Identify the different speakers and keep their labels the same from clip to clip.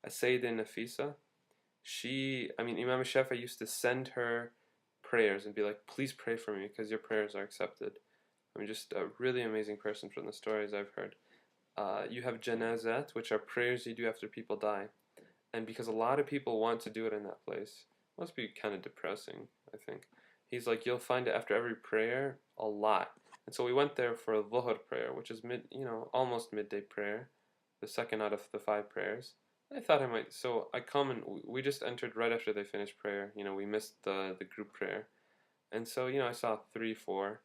Speaker 1: Sayyidah Nafisa. I mean, Imam Shafi'i used to send her prayers and be like, please pray for me because your prayers are accepted. I mean, just a really amazing person from the stories I've heard. You have janazat, which are prayers you do after people die. And because a lot of people want to do it in that place, it must be kind of depressing, I think. He's like, you'll find it after every prayer a lot. And so we went there for a Dhuhr prayer, which is almost midday prayer, the second out of the five prayers. I thought I might, so I come and we just entered right after they finished prayer. We missed the group prayer. And so, I saw three, four,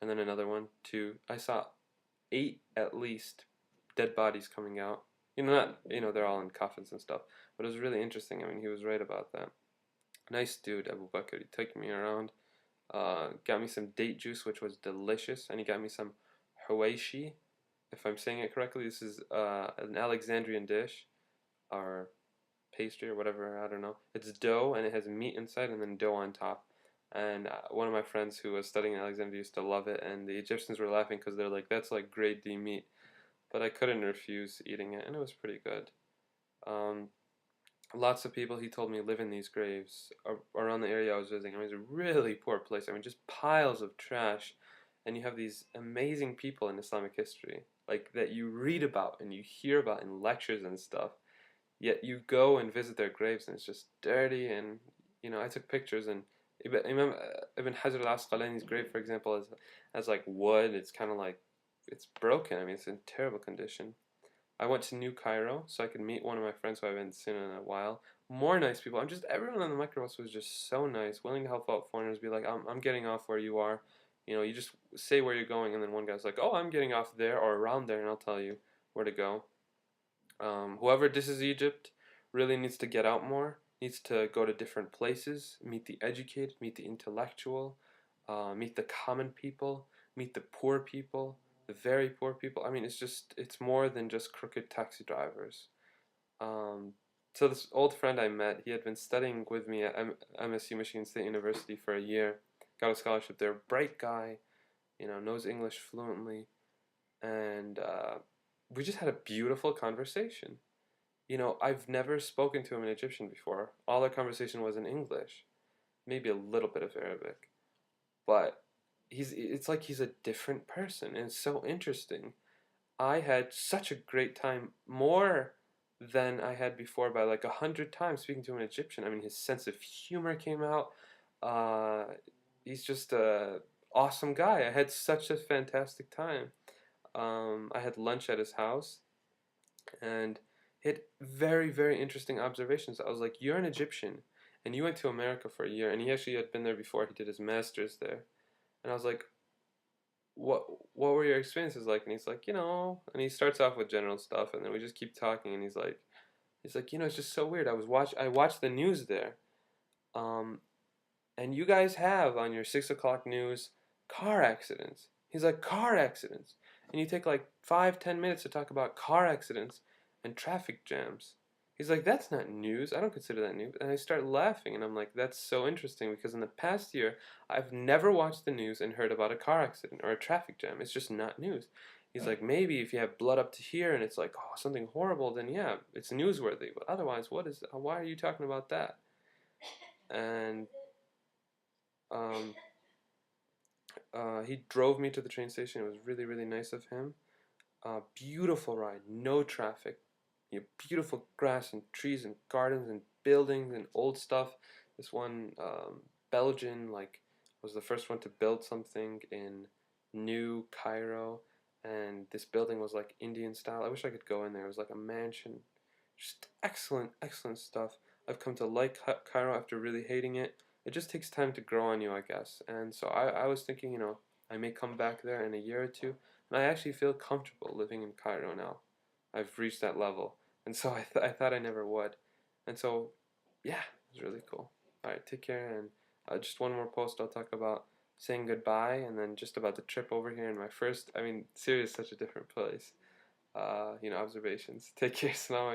Speaker 1: and then another one, two. I saw eight at least dead bodies coming out. Not, they're all in coffins and stuff. But it was really interesting. I mean, he was right about that. Nice dude, Abu Bakr. He took me around, got me some date juice, which was delicious, and he got me some hawaishi, if I'm saying it correctly. This is an Alexandrian dish, or pastry, or whatever, I don't know. It's dough, and it has meat inside, and then dough on top. And one of my friends who was studying in Alexandria used to love it, and the Egyptians were laughing because they're like, that's like grade D meat. But I couldn't refuse eating it, and it was pretty good. Um, Lots of people, he told me, live in these graves around the area I was visiting. I mean, it's a really poor place. I mean, just piles of trash. And you have these amazing people in Islamic history, like that you read about and you hear about in lectures and stuff. Yet you go and visit their graves and it's just dirty. And, I took pictures and Ibn Hajar al-Asqalani's grave, for example, has like wood. It's kind of like, it's broken. I mean, it's in terrible condition. I went to New Cairo so I could meet one of my friends who I haven't seen in a while. More nice people. Everyone on the microbus was just so nice, willing to help out foreigners. Be like, I'm getting off where you are. You just say where you're going, and then one guy's like, oh, I'm getting off there or around there, and I'll tell you where to go. Whoever disses Egypt really needs to get out more. Needs to go to different places, meet the educated, meet the intellectual, meet the common people, meet the poor people, the very poor people. I mean, it's more than just crooked taxi drivers. Um, so this old friend I met, he had been studying with me at MSU, Michigan State University, for a year. Got a scholarship there. Bright guy, knows English fluently, and we just had a beautiful conversation. I've never spoken to him in Egyptian before. All our conversation was in English, maybe a little bit of Arabic, but it's like he's a different person, and it's so interesting. I had such a great time, more than I had before by like 100 times speaking to an Egyptian. I mean, his sense of humor came out. Uh, he's just a awesome guy. I had such a fantastic time. I had lunch at his house, and he had very, very interesting observations. I was like, "You're an Egyptian, and you went to America for a year." And he actually had been there before. He did his master's there, and I was like, what were your experiences like? And he's like, and he starts off with general stuff, and then we just keep talking, and he's like, it's just so weird. I watched the news there, um, and you guys have on your 6 o'clock news car accidents. He's like, car accidents, and you take like 5-10 minutes to talk about car accidents and traffic jams. He's like, that's not news. I don't consider that news. And I start laughing, and I'm like, that's so interesting because in the past year, I've never watched the news and heard about a car accident or a traffic jam. It's just not news. He's like, maybe if you have blood up to here and it's like, oh, something horrible, then yeah, it's newsworthy. But otherwise, why are you talking about that? And um, he drove me to the train station. It was really, really nice of him. Beautiful ride, no traffic. Beautiful grass and trees and gardens and buildings and old stuff. This one Belgian was the first one to build something in New Cairo, and this building was like Indian style. I wish I could go in there. It was like a mansion. Just excellent, excellent stuff. I've come to like Cairo after really hating it. It just takes time to grow on you, I guess. And so I was thinking, I may come back there in a year or two, and I actually feel comfortable living in Cairo now. I've reached that level. And so I thought I never would. And so, yeah, it was really cool. All right, take care. And just one more post, I'll talk about saying goodbye, and then just about the trip over here and my first, I mean, Syria is such a different place. Observations. Take care. Assalamu alaikum.